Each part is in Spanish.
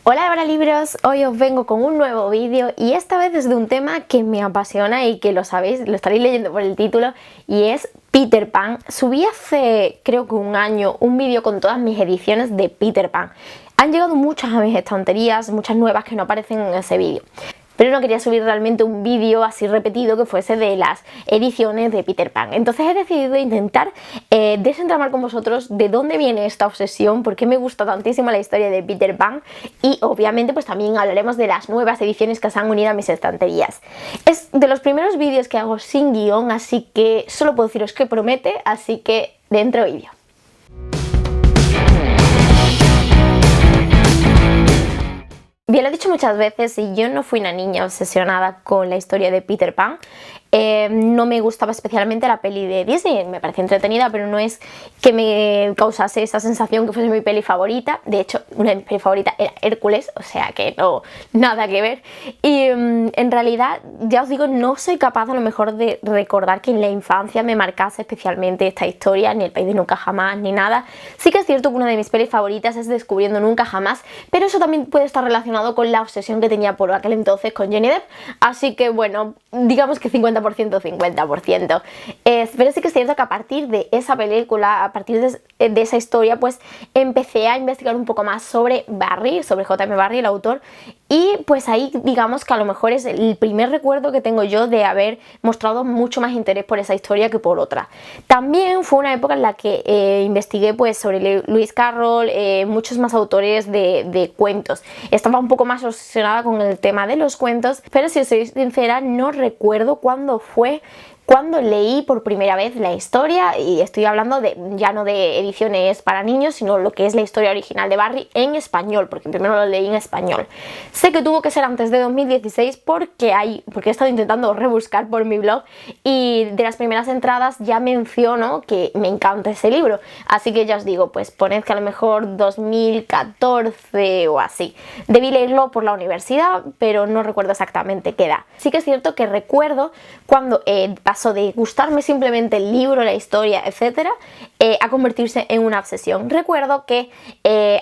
Hola Libros, hoy os vengo con un nuevo vídeo y esta vez es de un tema que me apasiona y que lo sabéis, lo estaréis leyendo por el título, y es Peter Pan. Subí hace creo que un año un vídeo con todas mis ediciones de Peter Pan. Han llegado muchas a mis estanterías, muchas nuevas que no aparecen en ese vídeo. Pero no quería subir realmente un vídeo así repetido que fuese de las ediciones de Peter Pan. Entonces he decidido intentar desentramar con vosotros de dónde viene esta obsesión, por qué me gusta tantísimo la historia de Peter Pan, y obviamente pues también hablaremos de las nuevas ediciones que se han unido a mis estanterías. Es de los primeros vídeos que hago sin guión, así que solo puedo deciros que promete, así que dentro vídeo. Bien, lo he dicho muchas veces y yo no fui una niña obsesionada con la historia de Peter Pan. No me gustaba especialmente la peli de Disney, me parecía entretenida, pero no es que me causase esa sensación que fuese mi peli favorita. De hecho, una de mis pelis favoritas era Hércules, o sea que no, nada que ver. Y en realidad, ya os digo, no soy capaz a lo mejor de recordar que en la infancia me marcase especialmente esta historia, ni El País de Nunca Jamás, ni nada. Sí que es cierto que una de mis pelis favoritas es Descubriendo Nunca Jamás, pero eso también puede estar relacionado con la obsesión que tenía por aquel entonces con Johnny Depp, así que bueno, digamos que 50%, 50%. Pero sí que es cierto que a partir de esa película, a partir de esa historia, pues empecé a investigar un poco más sobre Barry, sobre J.M. Barrie, el autor, y pues ahí digamos que a lo mejor es el primer recuerdo que tengo yo de haber mostrado mucho más interés por esa historia que por otra. También fue una época en la que investigué pues sobre Lewis Carroll, muchos más autores de cuentos. Estaba un poco más obsesionada con el tema de los cuentos, pero si os soy sincera no recuerdo cuándo fue cuando leí por primera vez la historia, y estoy hablando de ya no de ediciones para niños, sino lo que es la historia original de Barry en español, porque primero lo leí en español. Sé que tuvo que ser antes de 2016 porque he estado intentando rebuscar por mi blog, y de las primeras entradas ya menciono que me encanta ese libro, así que ya os digo, pues poned que a lo mejor 2014 o así. Debí leerlo por la universidad, pero no recuerdo exactamente qué edad. Sí que es cierto que recuerdo cuando pasó de gustarme simplemente el libro, la historia, etcétera, a convertirse en una obsesión. Recuerdo que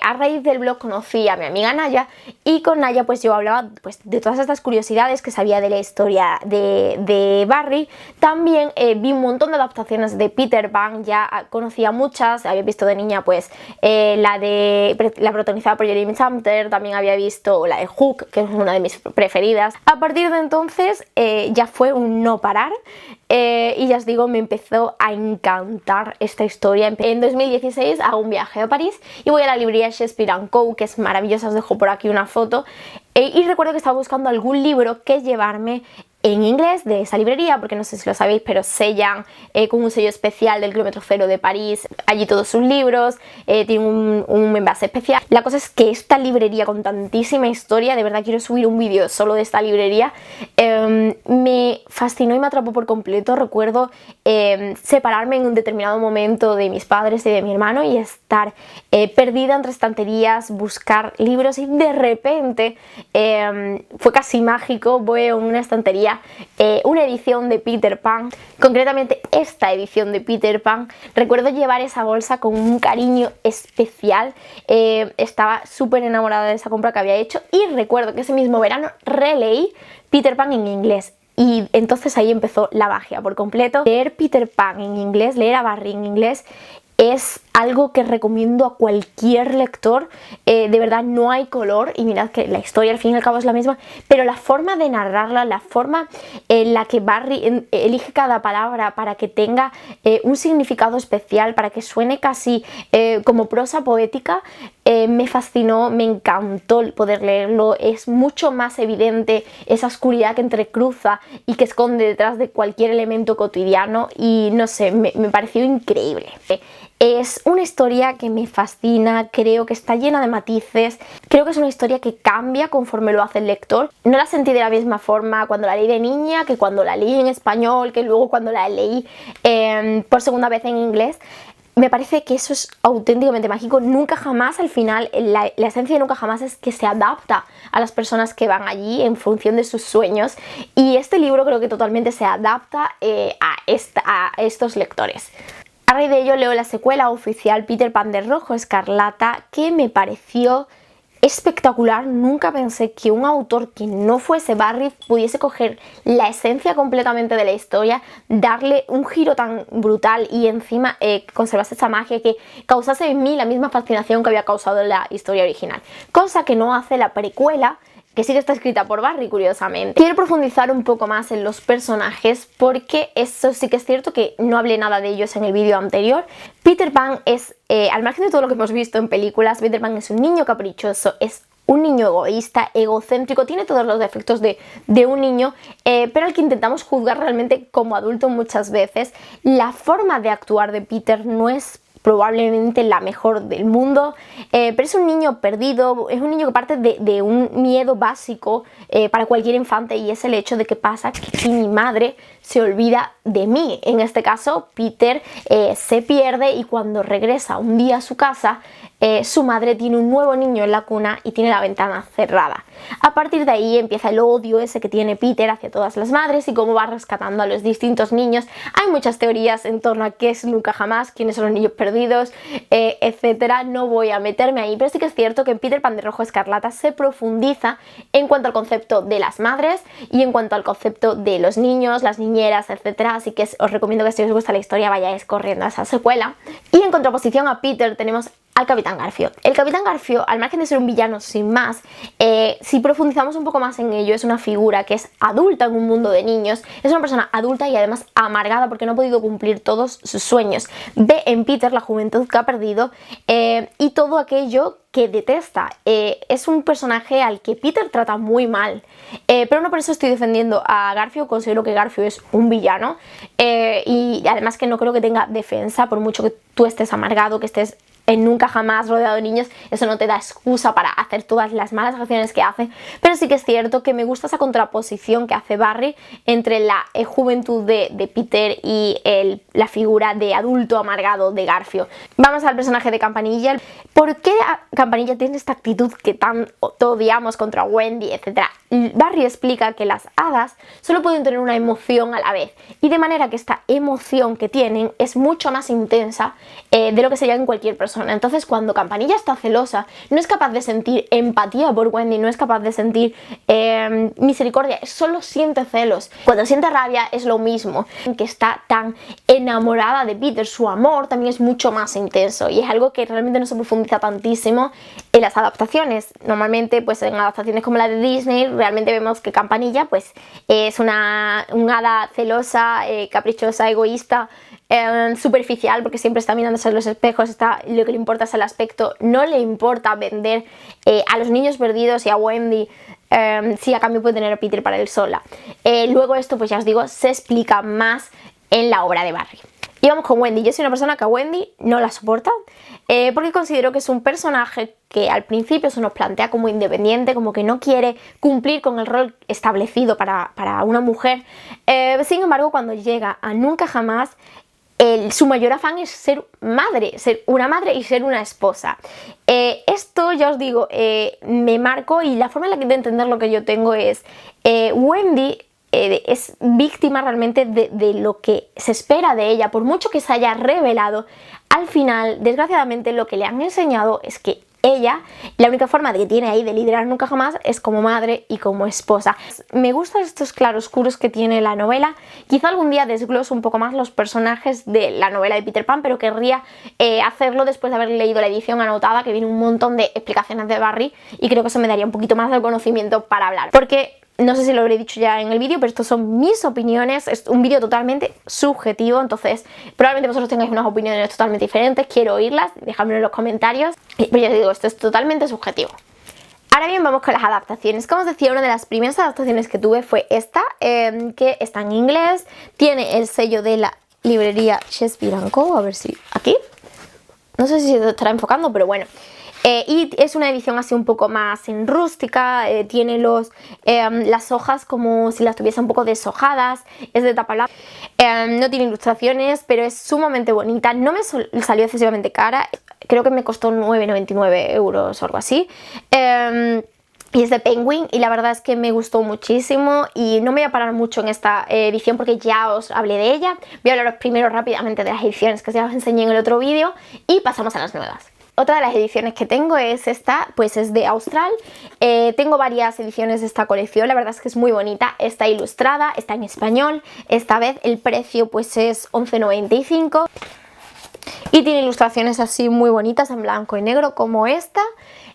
a raíz del blog conocí a mi amiga Naya, y con Naya pues yo hablaba pues de todas estas curiosidades que sabía de la historia de Barry. También vi un montón de adaptaciones de Peter Pan, ya conocía muchas, había visto de niña pues la protagonizada por Jeremy Sumpter, también había visto la de Hook, que es una de mis preferidas. A partir de entonces ya fue un no parar. Y ya os digo, me empezó a encantar esta historia. En 2016 hago un viaje a París y voy a la librería Shakespeare & Co, que es maravillosa, os dejo por aquí una foto, y recuerdo que estaba buscando algún libro que llevarme en inglés de esa librería, porque no sé si lo sabéis, pero sellan con un sello especial del kilómetro cero de París allí todos sus libros, tiene un envase especial. La cosa es que esta librería con tantísima historia, de verdad quiero subir un vídeo solo de esta librería, me fascinó y me atrapó por completo. Recuerdo separarme en un determinado momento de mis padres y de mi hermano y estar perdida entre estanterías, buscar libros, y de repente fue casi mágico, veo en una estantería una edición de Peter Pan, concretamente esta edición de Peter Pan. Recuerdo llevar esa bolsa con un cariño especial, estaba súper enamorada de esa compra que había hecho, y recuerdo que ese mismo verano releí Peter Pan en inglés. Y entonces ahí empezó la magia por completo. Leer Peter Pan en inglés, leer a Barry en inglés, es algo que recomiendo a cualquier lector. De verdad no hay color, y mirad que la historia al fin y al cabo es la misma, pero la forma de narrarla, la forma en la que Barry elige cada palabra para que tenga un significado especial, para que suene casi como prosa poética, me fascinó, me encantó poder leerlo. Es mucho más evidente esa oscuridad que entrecruza y que esconde detrás de cualquier elemento cotidiano, y no sé, me pareció increíble. Es una historia que me fascina, creo que está llena de matices, creo que es una historia que cambia conforme lo hace el lector. No la sentí de la misma forma cuando la leí de niña, que cuando la leí en español, que luego cuando la leí por segunda vez en inglés. Me parece que eso es auténticamente mágico. Nunca Jamás, al final, la esencia de Nunca Jamás es que se adapta a las personas que van allí en función de sus sueños, y este libro creo que totalmente se adapta a estos lectores. A raíz de ello leo la secuela oficial Peter Pan de Rojo Escarlata, que me pareció espectacular. Nunca pensé que un autor que no fuese Barry pudiese coger la esencia completamente de la historia, darle un giro tan brutal y encima conservase esa magia que causase en mí la misma fascinación que había causado en la historia original, cosa que no hace la precuela, que sí que está escrita por Barry, curiosamente. Quiero profundizar un poco más en los personajes porque eso sí que es cierto que no hablé nada de ellos en el vídeo anterior. Peter Pan es, al margen de todo lo que hemos visto en películas, Peter Pan es un niño caprichoso, es un niño egoísta, egocéntrico, tiene todos los defectos de un niño, pero al que intentamos juzgar realmente como adulto muchas veces. La forma de actuar de Peter no es probablemente la mejor del mundo, pero es un niño perdido, es un niño que parte de un miedo básico para cualquier infante, y es el hecho de que pasa que si mi madre se olvida de mí. En este caso, Peter se pierde y cuando regresa un día a su casa, su madre tiene un nuevo niño en la cuna y tiene la ventana cerrada. A partir de ahí empieza el odio ese que tiene Peter hacia todas las madres y cómo va rescatando a los distintos niños. Hay muchas teorías en torno a qué es Nunca Jamás, quiénes son los niños perdidos, etcétera. No voy a meterme ahí, pero sí que es cierto que en Peter Pan de Rojo Escarlata se profundiza en cuanto al concepto de las madres y en cuanto al concepto de los niños, las niñeras, etcétera. Así que os recomiendo que si os gusta la historia vayáis corriendo a esa secuela. Y en contraposición a Peter tenemos al Capitán Garfio. El Capitán Garfio, al margen de ser un villano sin más, si profundizamos un poco más en ello, es una figura que es adulta en un mundo de niños, es una persona adulta y además amargada porque no ha podido cumplir todos sus sueños. Ve en Peter la juventud que ha perdido y todo aquello que detesta. Es un personaje al que Peter trata muy mal, pero no por eso estoy defendiendo a Garfio. Considero que Garfio es un villano y además que no creo que tenga defensa. Por mucho que tú estés amargado, que estés en Nunca Jamás rodeado de niños, eso no te da excusa para hacer todas las malas acciones que hace. Pero sí que es cierto que me gusta esa contraposición que hace Barry entre la juventud de Peter y la figura de adulto amargado de Garfio. Vamos al personaje de Campanilla. ¿Por qué Campanilla tiene esta actitud que tanto odiamos contra Wendy, etcétera? Barry explica que las hadas solo pueden tener una emoción a la vez, y de manera que esta emoción que tienen es mucho más intensa de lo que sería en cualquier persona. Entonces, cuando Campanilla está celosa, no es capaz de sentir empatía por Wendy, no es capaz de sentir misericordia, solo siente celos. Cuando siente rabia es lo mismo, que está tan enamorada de Peter, su amor también es mucho más intenso, y es algo que realmente no se profundiza tantísimo en las adaptaciones. Normalmente, pues en adaptaciones como la de Disney, realmente vemos que Campanilla pues es un hada celosa, caprichosa, egoísta, superficial, porque siempre está mirándose en los espejos, lo que le importa es el aspecto, no le importa vender a los niños perdidos y a Wendy, si a cambio puede tener a Peter para él sola. Luego esto, pues ya os digo, se explica más en la obra de Barry. Y vamos con Wendy. Yo soy una persona que a Wendy no la soporta, porque considero que es un personaje que al principio se nos plantea como independiente, como que no quiere cumplir con el rol establecido para una mujer. Sin embargo, cuando llega a Nunca Jamás, su mayor afán es ser madre, ser una madre y ser una esposa. Esto, ya os digo, me marco, y la forma en la que de entender lo que yo tengo es Wendy es víctima realmente de lo que se espera de ella. Por mucho que se haya revelado, al final, desgraciadamente, lo que le han enseñado es que ella, la única forma que tiene ahí de liderar Nunca Jamás es como madre y como esposa. Me gustan estos claroscuros que tiene la novela. Quizá algún día desgloso un poco más los personajes de la novela de Peter Pan, pero querría hacerlo después de haber leído la edición anotada, que viene un montón de explicaciones de Barry, y creo que eso me daría un poquito más de conocimiento para hablar. Porque no sé si lo habré dicho ya en el vídeo, pero estos son mis opiniones, es un vídeo totalmente subjetivo, entonces probablemente vosotros tengáis unas opiniones totalmente diferentes, quiero oírlas, dejadmelo en los comentarios, pero ya os digo, esto es totalmente subjetivo. Ahora bien, vamos con las adaptaciones. Como os decía, una de las primeras adaptaciones que tuve fue esta, que está en inglés, tiene el sello de la librería Shakespeare & Co, a ver si aquí, no sé si se estará enfocando, pero bueno. Y es una edición así un poco más en rústica, tiene las hojas como si las tuviese un poco deshojadas, es de tapa blanca, no tiene ilustraciones, pero es sumamente bonita. No me salió excesivamente cara, creo que me costó 9,99 euros o algo así. Y es de Penguin, y la verdad es que me gustó muchísimo, y no me voy a parar mucho en esta edición porque ya os hablé de ella. Voy a hablaros primero rápidamente de las ediciones que ya os enseñé en el otro vídeo y pasamos a las nuevas. Otra de las ediciones que tengo es esta, pues es de Austral. Tengo varias ediciones de esta colección, la verdad es que es muy bonita, está ilustrada, está en español, esta vez el precio pues es 11,95 y tiene ilustraciones así muy bonitas en blanco y negro como esta.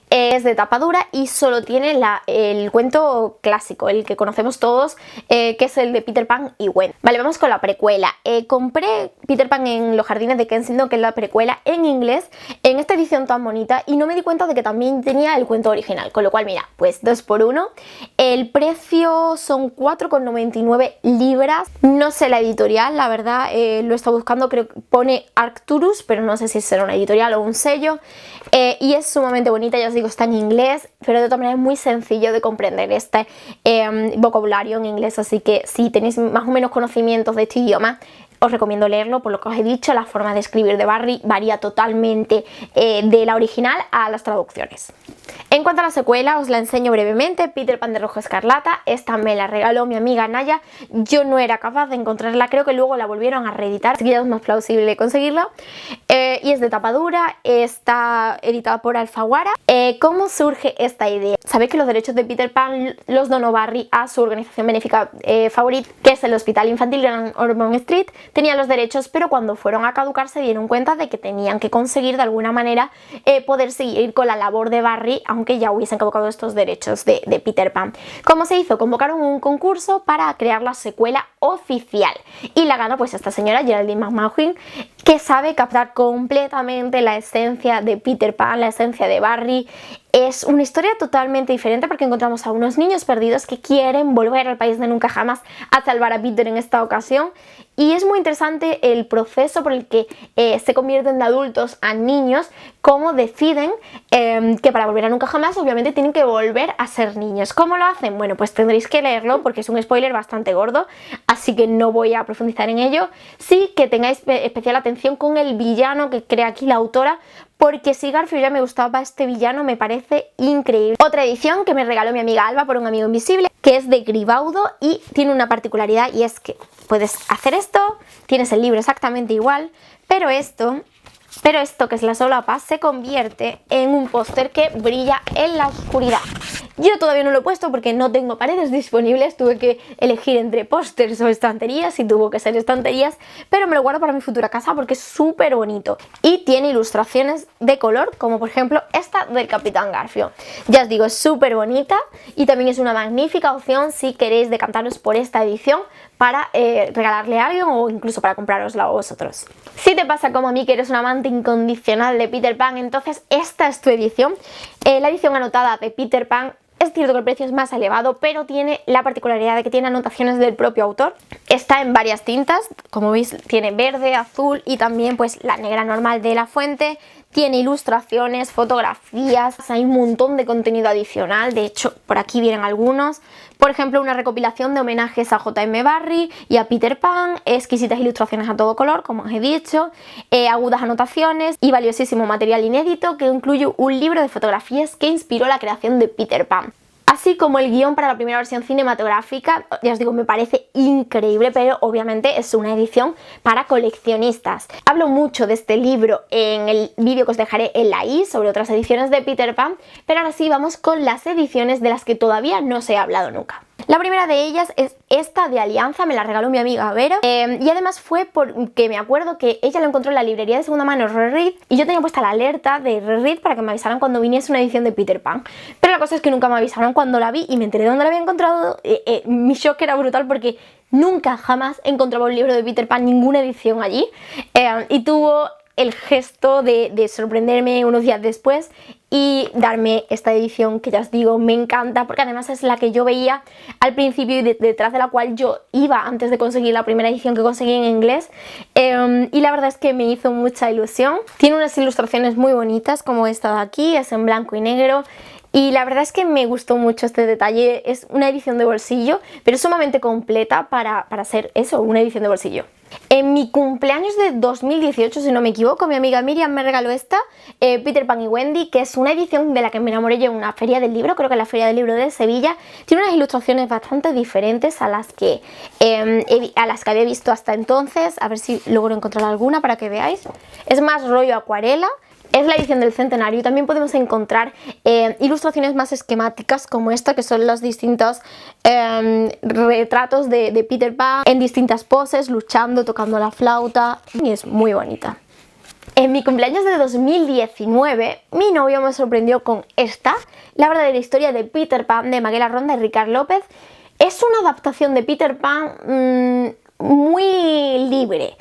Es de tapa dura y solo tiene el cuento clásico, el que conocemos todos, que es el de Peter Pan y Wendy. Vale, vamos con la precuela. Compré Peter Pan en los jardines de Kensington, que es la precuela en inglés, en esta edición tan bonita, y no me di cuenta de que también tenía el cuento original, con lo cual mira, pues 2 por 1. El precio son 4,99 libras. No sé la editorial, la verdad, lo he estado buscando, creo que pone Arcturus, pero no sé si será una editorial o un sello. Y es sumamente bonita, ya os digo, está en inglés, pero de otra manera es muy sencillo de comprender este vocabulario en inglés, así que si tenéis más o menos conocimientos de este idioma, os recomiendo leerlo. Por lo que os he dicho, la forma de escribir de Barry varía totalmente de la original a las traducciones. En cuanto a la secuela, os la enseño brevemente. Peter Pan de Rojo Escarlata. Esta me la regaló mi amiga Naya. Yo no era capaz de encontrarla, creo que luego la volvieron a reeditar, así que ya es más plausible conseguirla. Y es de tapa dura, está editada por Alfaguara. ¿Cómo surge esta idea? Sabéis que los derechos de Peter Pan los donó Barry a su organización benéfica favorita, que es el Hospital Infantil Gran Ormond Street. Tenían los derechos, pero cuando fueron a caducar se dieron cuenta de que tenían que conseguir de alguna manera poder seguir con la labor de Barry, aunque ya hubiesen caducado estos derechos de Peter Pan. ¿Cómo se hizo? Convocaron un concurso para crear la secuela oficial y la ganó pues esta señora, Geraldine McMahon, que sabe captar completamente la esencia de Peter Pan, la esencia de Barry. Es una historia totalmente diferente porque encontramos a unos niños perdidos que quieren volver al país de nunca jamás a salvar a Peter en esta ocasión, y es muy interesante el proceso por el que se convierten de adultos a niños, cómo deciden que para volver a nunca jamás obviamente tienen que volver a ser niños. ¿Cómo lo hacen? Bueno, pues tendréis que leerlo porque es un spoiler bastante gordo, así que no voy a profundizar en ello. Sí que tengáis especial atención con el villano que crea aquí la autora, porque si Garfield ya me gustaba, este villano me parece increíble. Otra edición que me regaló mi amiga Alba por un amigo invisible, que es de Gribaudo y tiene una particularidad, y es que puedes hacer esto, tienes el libro exactamente igual, pero esto que es la solapa se convierte en un póster que brilla en la oscuridad. Yo todavía no lo he puesto porque no tengo paredes disponibles, tuve que elegir entre pósters o estanterías y tuvo que ser estanterías, pero me lo guardo para mi futura casa porque es súper bonito y tiene ilustraciones de color, como por ejemplo esta del Capitán Garfio. Ya os digo, es súper bonita y también es una magnífica opción si queréis decantaros por esta edición para regalarle a alguien o incluso para comprárosla vosotros. Si te pasa como a mí, que eres un amante incondicional de Peter Pan, entonces esta es tu edición. La edición anotada de Peter Pan. Es cierto que el precio es más elevado, pero tiene la particularidad de que tiene anotaciones del propio autor. Está en varias tintas, como veis tiene verde, azul y también pues la negra normal de La Fuente. Tiene ilustraciones, fotografías, hay un montón de contenido adicional, de hecho por aquí vienen algunos. Por ejemplo, una recopilación de homenajes a J.M. Barrie y a Peter Pan, exquisitas ilustraciones a todo color, como os he dicho, agudas anotaciones y valiosísimo material inédito que incluye un libro de fotografías que inspiró la creación de Peter Pan. Así como el guión para la primera versión cinematográfica, ya os digo, me parece increíble, pero obviamente es una edición para coleccionistas. Hablo mucho de este libro en el vídeo que os dejaré en la i sobre otras ediciones de Peter Pan, pero ahora sí vamos con las ediciones de las que todavía no se ha hablado nunca. La primera de ellas es esta de Alianza, me la regaló mi amiga Vero, y además fue porque me acuerdo que ella lo encontró en la librería de segunda mano Reread y yo tenía puesta la alerta de Reread para que me avisaran cuando viniese una edición de Peter Pan, pero la cosa es que nunca me avisaron cuando la vi y me enteré de dónde la había encontrado. Mi shock era brutal porque nunca jamás encontraba un libro de Peter Pan, ninguna edición allí, y tuvo el gesto de sorprenderme unos días después y darme esta edición que ya os digo me encanta, porque además es la que yo veía al principio y detrás de la cual yo iba antes de conseguir la primera edición que conseguí en inglés, y la verdad es que me hizo mucha ilusión. Tiene unas ilustraciones muy bonitas como esta de aquí, es en blanco y negro. Y la verdad es que me gustó mucho este detalle. Es una edición de bolsillo, pero sumamente completa para ser eso, una edición de bolsillo. En mi cumpleaños de 2018, si no me equivoco, mi amiga Miriam me regaló esta, Peter Pan y Wendy, que es una edición de la que me enamoré yo en una feria del libro, creo que en la feria del libro de Sevilla. Tiene unas ilustraciones bastante diferentes a las que había visto hasta entonces. A ver si logro encontrar alguna para que veáis. Es más rollo acuarela. Es la edición del centenario y también podemos encontrar ilustraciones más esquemáticas como esta, que son los distintos retratos de Peter Pan en distintas poses, luchando, tocando la flauta, y es muy bonita. En mi cumpleaños de 2019, mi novio me sorprendió con esta, la verdadera historia de Peter Pan, de Maguela Ronda y Ricard López. Es una adaptación de Peter Pan muy libre.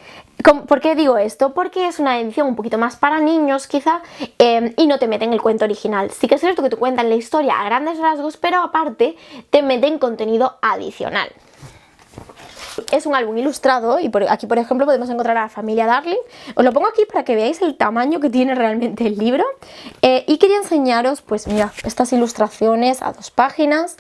¿Por qué digo esto? Porque es una edición un poquito más para niños quizá y no te meten el cuento original. Sí que es cierto que te cuentan la historia a grandes rasgos, pero aparte te meten contenido adicional. Es un álbum ilustrado y aquí por ejemplo podemos encontrar a la familia Darling. Os lo pongo aquí para que veáis el tamaño que tiene realmente el libro. Y quería enseñaros, pues mira, estas ilustraciones a 2 páginas.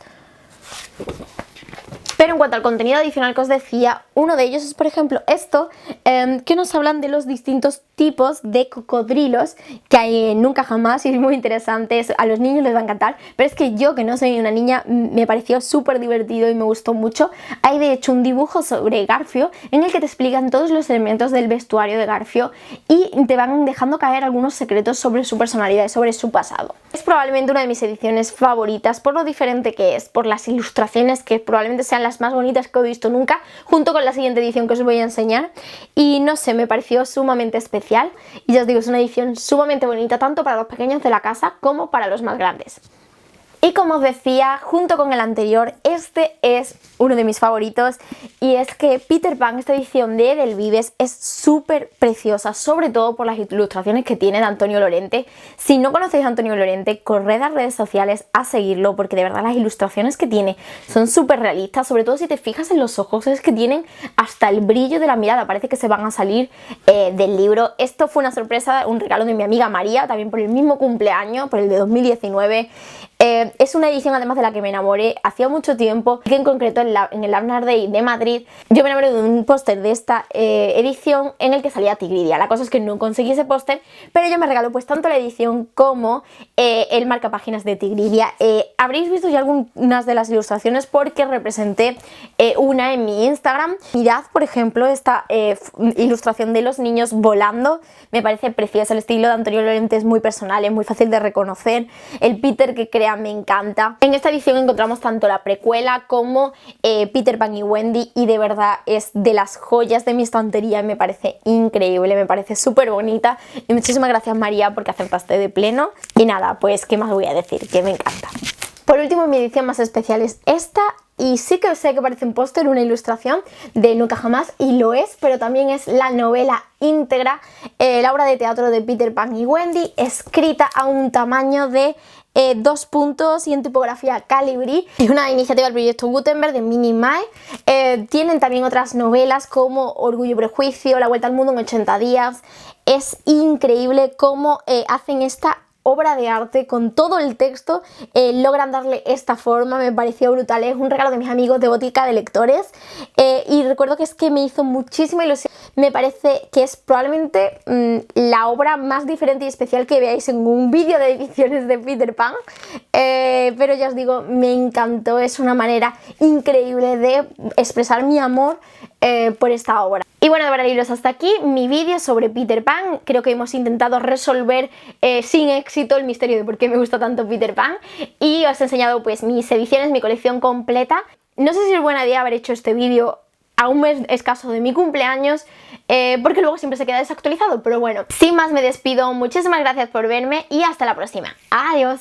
Pero en cuanto al contenido adicional que os decía, uno de ellos es, por ejemplo, esto, que nos hablan de los distintos tipos de cocodrilos que hay en Nunca Jamás, y es muy interesante, a los niños les va a encantar, pero es que yo, que no soy una niña, me pareció súper divertido y me gustó mucho. Hay de hecho un dibujo sobre Garfio en el que te explican todos los elementos del vestuario de Garfio y te van dejando caer algunos secretos sobre su personalidad y sobre su pasado. Es probablemente una de mis ediciones favoritas por lo diferente que es, por las ilustraciones que probablemente sean las más bonitas que he visto nunca, junto con la siguiente edición que os voy a enseñar, y no sé, me pareció sumamente especial y ya os digo, es una edición sumamente bonita tanto para los pequeños de la casa como para los más grandes. Y como os decía, junto con el anterior, este es uno de mis favoritos, y es que Peter Pan, esta edición de Edelvives, es súper preciosa, sobre todo por las ilustraciones que tiene de Antonio Lorente. Si no conocéis a Antonio Lorente, corred a redes sociales a seguirlo, porque de verdad las ilustraciones que tiene son súper realistas, sobre todo si te fijas en los ojos, es que tienen hasta el brillo de la mirada, parece que se van a salir del libro. Esto fue una sorpresa, un regalo de mi amiga María, también por el mismo cumpleaños, por el de 2019. Es una edición además de la que me enamoré hacía mucho tiempo, que en concreto en el Lab Day de Madrid yo me enamoré de un póster de esta edición en el que salía Tigridia. La cosa es que no conseguí ese póster, pero ella me regaló pues tanto la edición como el marcapáginas de Tigridia. Habréis visto ya algunas de las ilustraciones porque representé una en mi Instagram. Mirad por ejemplo esta ilustración de los niños volando, me parece preciosa. El estilo de Antonio Lorente es muy personal, es muy fácil de reconocer. El Peter que crea me encanta. En esta edición encontramos tanto la precuela como Peter Pan y Wendy, y de verdad es de las joyas de mi estantería, me parece increíble, me parece súper bonita, y muchísimas gracias María porque aceptaste de pleno. Y nada, pues qué más voy a decir, que me encanta. Por último, mi edición más especial es esta, y sí que sé que parece un póster, una ilustración de Nunca Jamás, y lo es, pero también es la novela íntegra, la obra de teatro de Peter Pan y Wendy, escrita a un tamaño de 2 puntos y en tipografía Calibri. Es una iniciativa del proyecto Gutenberg de Mini Mae. Tienen también otras novelas como Orgullo y Prejuicio, La Vuelta al Mundo en 80 días. Es increíble cómo hacen esta obra de arte con todo el texto, logran darle esta forma, me pareció brutal. Es un regalo de mis amigos de Botica de Lectores, y recuerdo que es que me hizo muchísima ilusión. Me parece que es probablemente la obra más diferente y especial que veáis en un vídeo de ediciones de Peter Pan, pero ya os digo, me encantó. Es una manera increíble de expresar mi amor por esta obra. Y bueno, de verdad, libros, hasta aquí mi vídeo sobre Peter Pan. Creo que hemos intentado resolver sin éxito el misterio de por qué me gusta tanto Peter Pan, y os he enseñado pues mis ediciones, mi colección completa. No sé si es buena idea haber hecho este vídeo a un mes escaso de mi cumpleaños, porque luego siempre se queda desactualizado, pero bueno, sin más me despido. Muchísimas gracias por verme y hasta la próxima. Adiós.